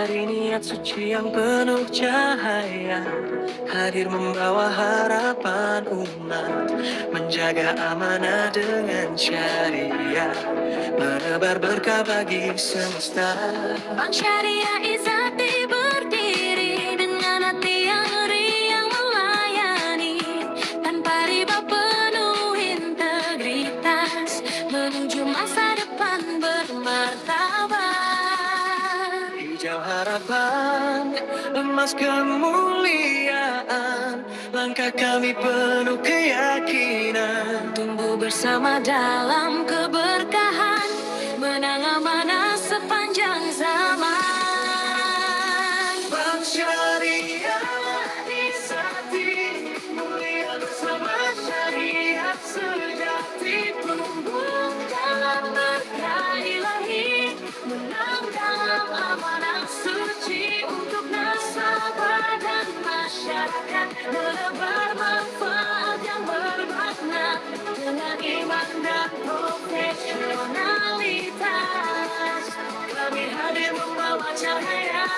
Dari niat suci yang penuh cahaya, hadir membawa harapan umat, menjaga amanah dengan syariah, menebar berkah bagi semesta. Bank Syariah Izzati berdiri dengan hati yang riang melayani, tanpa riba penuh integritas, menuju masa depan bermartabat. Hijau harapan, emas kemuliaan, langkah kami penuh keyakinan, tumbuh bersama dalam keberkahan, menang amanah sepanjang zaman. Bank Syariah Izzati, mulia bersama syariat sejati, tumbuh dalam berkah ilahi, menang dalam amanah suci untuk nasabah dan masyarakat, menebar manfaat yang bermakna dengan iman dan profesionalitas. Kami hadir membawa cahaya.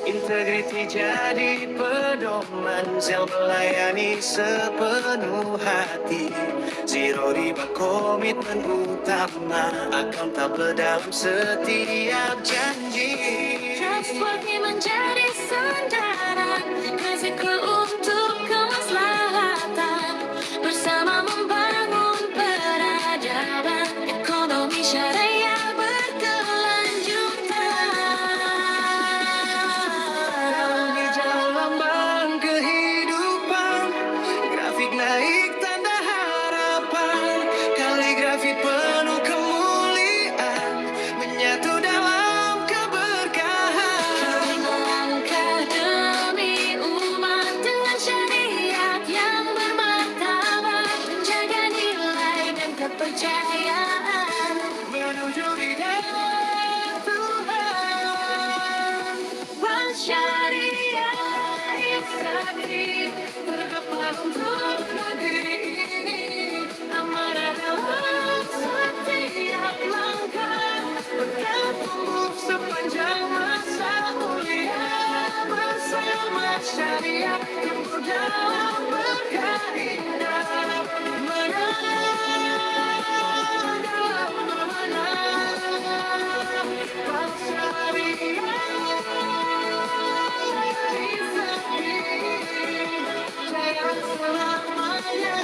Integriti jadi pedoman, Zel melayani sepenuh hati. Zero riba komitmen utama, akuntabel dalam setiap janji. Trustworthy menjadi sandaran, risiko untuk kemaslahatan, bersama membangun peradaban, ekonomi syariah berkelanjutan. Hijau lambang kehidupan, grafik naik tanda harapan, kaligrafi penuh kemuliaan, menyatu dalam keberkahan. Kami melangkah demi umat dengan syariat yang bermartabat, menjaga nilai dan kepercayaan, menuju hidayah Tuhan. Bank Syariah Izzati bergerak untuk negeri ini, amanah dalam setiap langkah, berkah tumbuh sepanjang masa mulia, bersama syariah tumbuh dalam berkah indah, menang dalam amanah. Bank Syariah Izzati, jaya selamanya.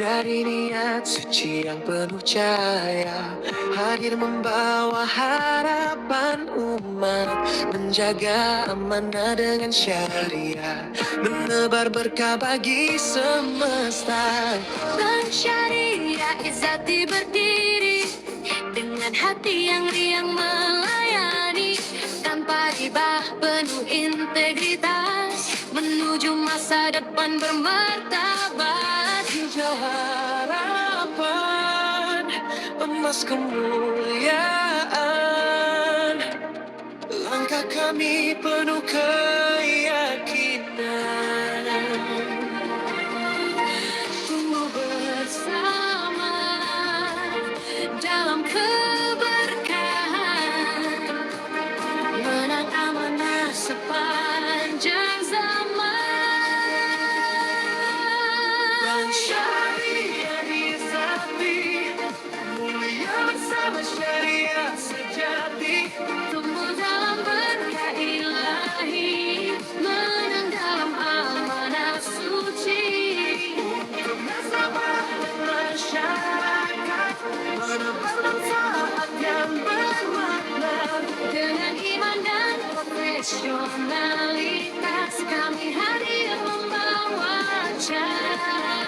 Dari niat suci yang penuh cahaya, hadir membawa harapan umat, menjaga amanah dengan syariah, menebar berkah bagi semesta. Bank Syariah Izzati berdiri dengan hati yang riang melayani, tanpa riba penuh integritas, menuju masa depan bermartabat. Hijau harapan, emas kemuliaan, langkah kami penuh keyakinan, tumbuh bersama dalam keberkahan, menang amanah sepanjang zaman. Bank Syariah Izzati, mulia bersama syariat sejati, tumbuh dalam berkah ilahi, menang dalam amanah suci, untuk nasabah dan masyarakat, menebar manfaat yang bermakna dengan iman dan profesionalitas. Kami hadir membawa cahaya.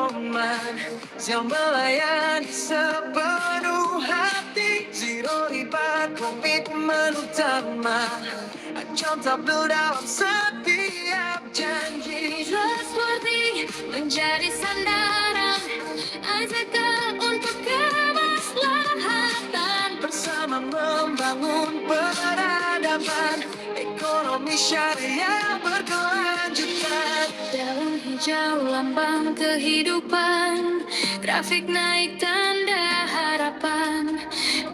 istiqomah yang melayani sepenuh hati. Zero riba komitmen utama, accountable dalam setiap janji. Trustworthy menjadi sandaran, ajakan untuk kemaslahatan. Bersama membangun peradaban, ekonomi syariah berkelanjutan. Dalam hijau lambang kehidupan, grafik naik tanda harapan,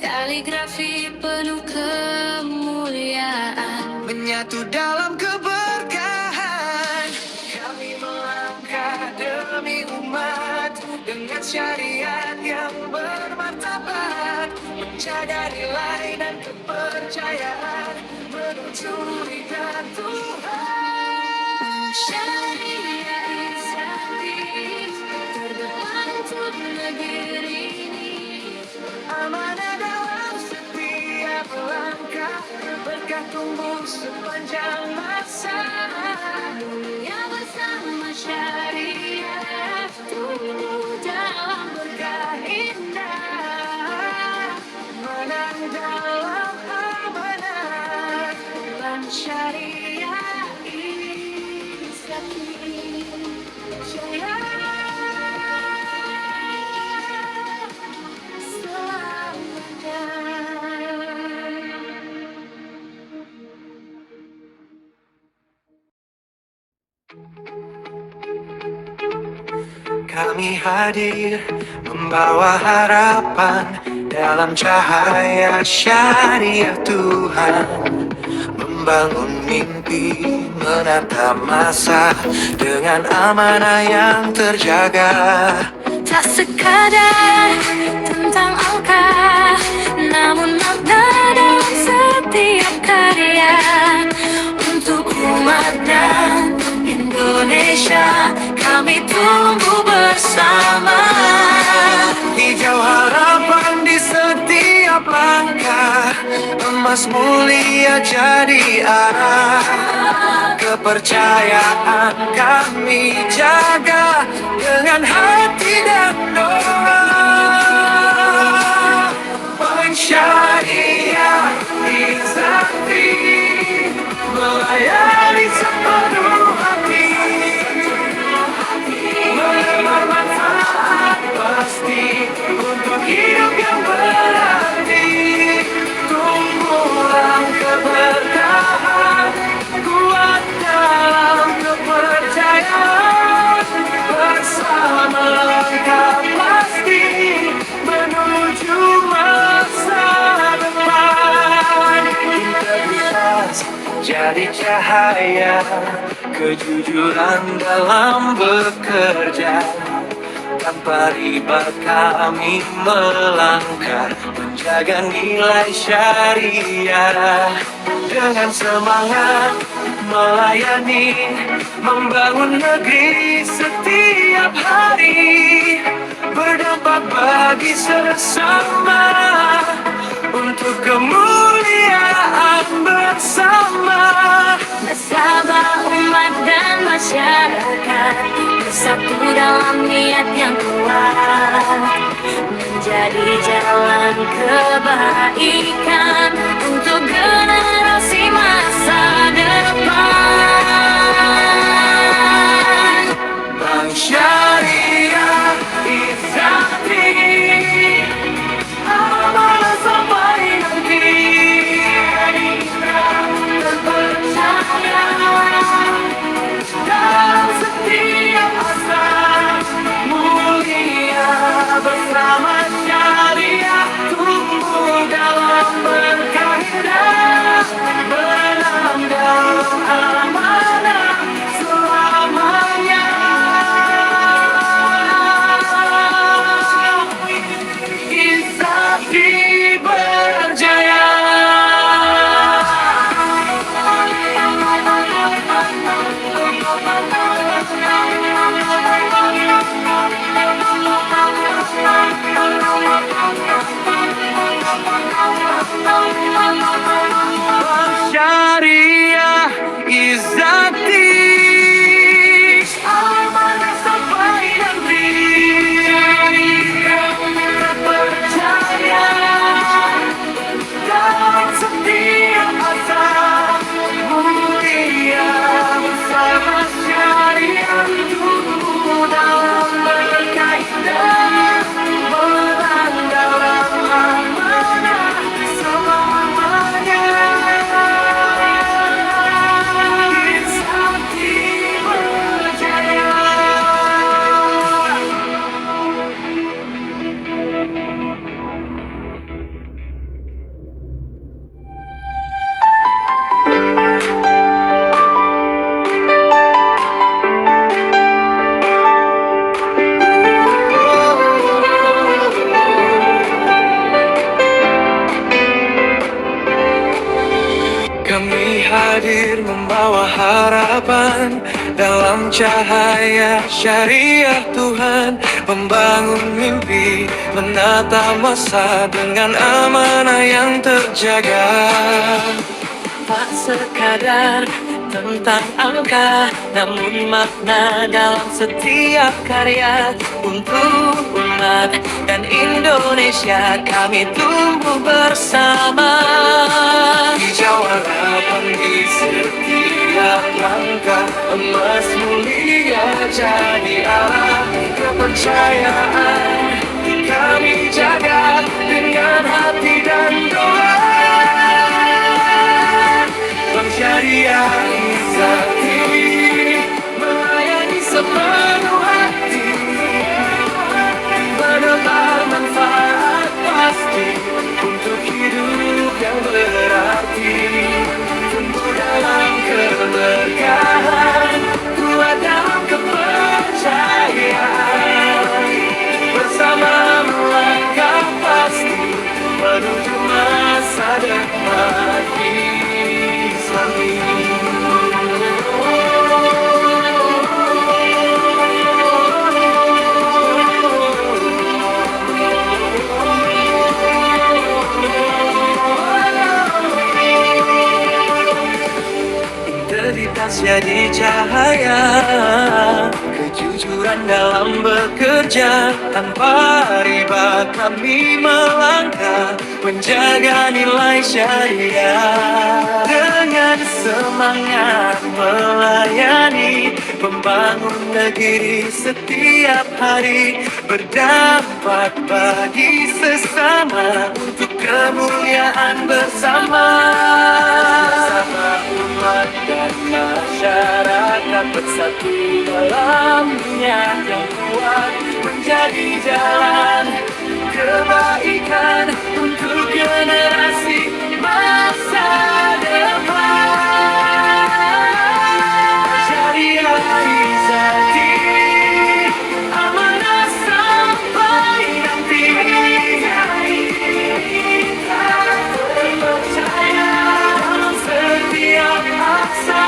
kaligrafi penuh kemuliaan, menyatu dalam keberkahan. Kami melangkah demi umat dengan syariat yang bermartabat, menjaga nilai dan kepercayaan menuju ridha Tuhan. Syariah Islami terdepan untuk negeri ini, amanah dalam setiap langkah, berkah tumbuh sepanjang masa. Dunia bersama syariah, tumbuh dalam berkah indah, menang dalam amanah, dan syariah Islami. Syariah selamanya. Kami hadir membawa harapan dalam cahaya syariah Tuhan, membangun mimpi, menata masa dengan amanah yang terjaga. Tak sekadar tentang angka, namun makna dalam setiap karya untuk umat dan Indonesia. Kami tumbuh bersama, hijau harapan di setiap langkah, emas mulia jadi arah, kepercayaan kami jaga dengan hati dan doa. Bank Syariah Islami melayani sepenuh hati, menebar manfaat pasti untuk hidup yang berarti. Tumbuhlah keberkahan, kuat dalam kepercayaan, bersama langkah pasti menuju masa depan. Integritas jadi cahaya, kejujuran dalam bekerja, tanpa riba kami melangkah, menjaga nilai syariah. Dengan semangat melayani, membangun negeri setiap hari, berdampak bagi sesama, untuk kemuliaan bersama. Bersama umat dan masyarakat, bersatu dalam niat yang kuat, menjadi jalan kebaikan untuk generasi masa depan. Bank Syariah Islami, amanah sampai nanti, terpercaya dalam setiap asa, mulia bersama syariah, tumbuh dalam berkah hadir membawa harapan dalam cahaya syariah Tuhan, membangun mimpi, menata masa dengan amanah yang terjaga. Tak sekadar tentang angka, namun makna dalam setiap karya. Untuk umat dan Indonesia kami tumbuh bersama. Hijau harapan di setiap langkah, emas mulia jadi arah. Kepercayaan kami jaga dengan hati dan doa. Bank Syariah Izzati melayani sepenuh hati, menebar manfaat pasti untuk hidup yang berarti. Tumbuh dalam keberkahan, kuat dalam kepercayaan, bersama melangkah pasti menuju masa depan Islami. Integritas jadi cahaya, kejujuran dalam bekerja, tanpa riba kami melangkah, menjaga nilai syariah. Dengan semangat melayani, membangun negeri setiap hari, berdampak bagi sesama untuk kemuliaan bersama. Bersama umat dan masyarakat bersatu dalam niat yang kuat, menjadi jalan kebaikan untuk generasi masa depan. Syariah Izzati, amanah sampai nanti. Percaya dalam setiap aksa,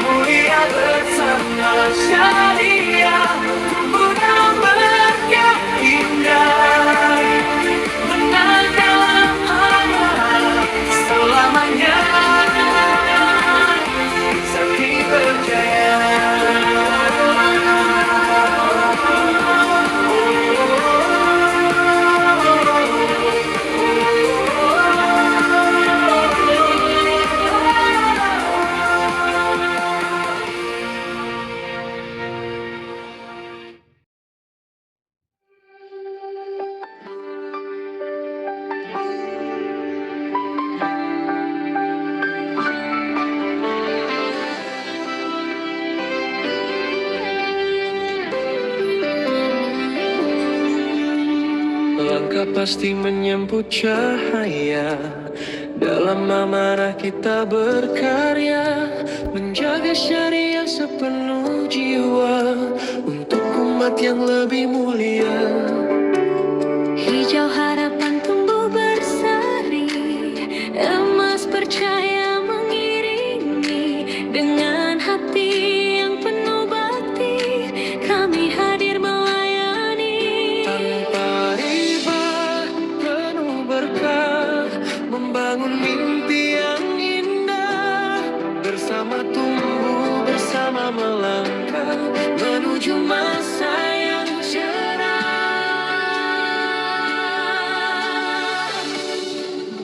mulia bersama syariah, tumbuh dalam berkah indah, menang dalam amanah selamanya. Izzati berjaya. Langkah pasti menyambut cahaya, dalam amanah kita berkarya, menjaga syariah sepenuh jiwa, untuk umat yang lebih mulia. Hijau harapan tumbuh bersari, emas percaya mengiringi, dengan hati yang penuh bakti, kami hadir melayani. Tanpa riba, penuh berkah, membangun mimpi yang indah, bersama tumbuh, bersama melangkah, menuju masa yang cerah.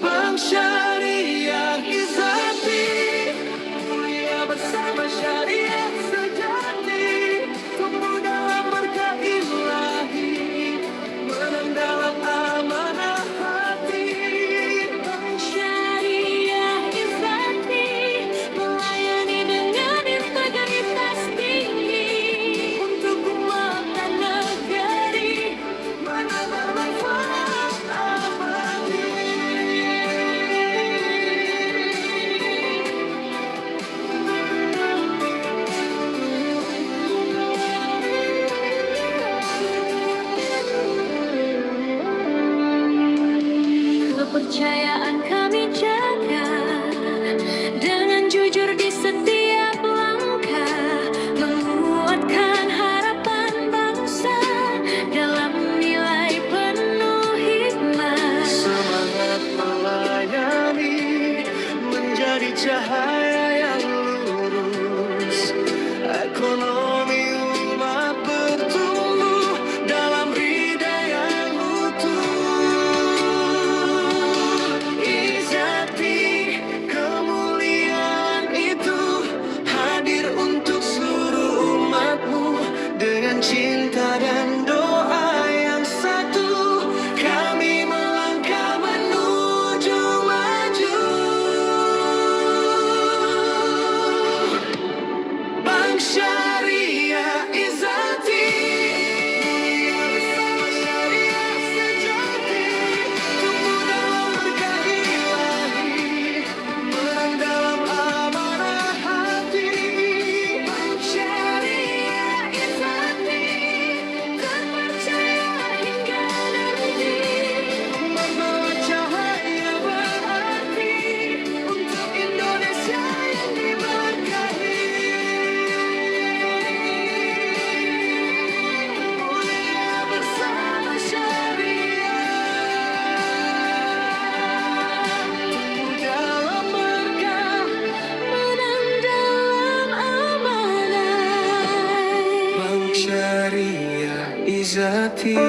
Bank Syariah Izzati, mulia bersama syariah sejati, tumbuh dalam berkah ilahi, menang dalam amanah hati. Bank Syariah Izzati, melayani dengan integritas tinggi, untuk umat dan negeri, Menambah manfaat abadi. kepercayaan kami jaga dengan sejati.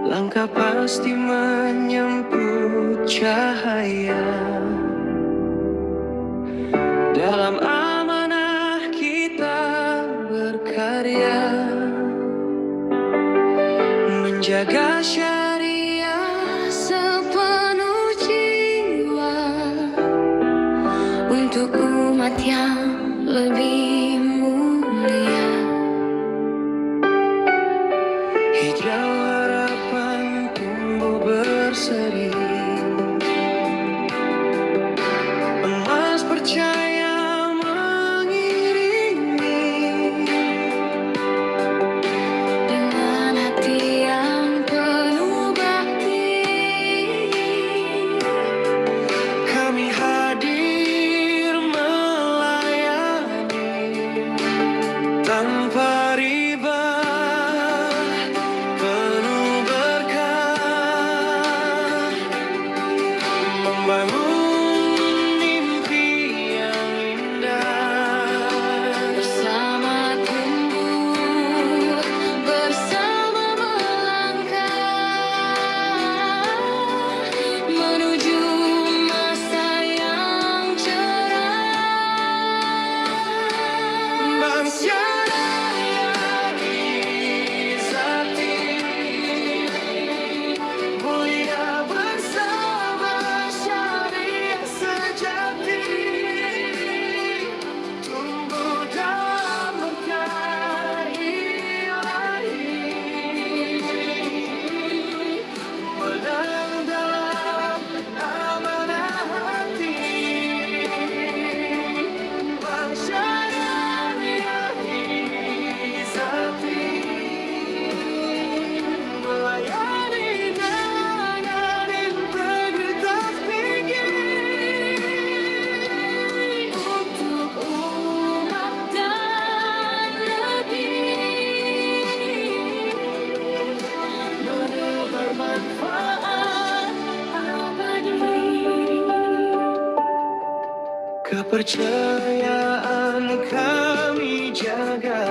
Langkah pasti menyemput cahaya dalam amanah kita berkarya, menjaga syariah sepenuh jiwa untuk umat yang lebih mulia. hijau harapan tumbuh berseri, emas percaya mengiringi. Dengan hati yang penuh bakti, Kami hadir melayani tanpa riba, penuh berkah, membangun mimpi yang indah. bersama tumbuh, bersama melangkah menuju masa yang cerah. Bangsa raya Trisakti, mulia bersama syariah sejati, tumbuh dalam berkah ilahi, menang dalam amanah hati. Bangsa raya Trisakti, melayani dengan integritas tinggi Untuk umat dan negeri, penuh bermanfaat. abadi. Kepercayaan kami jaga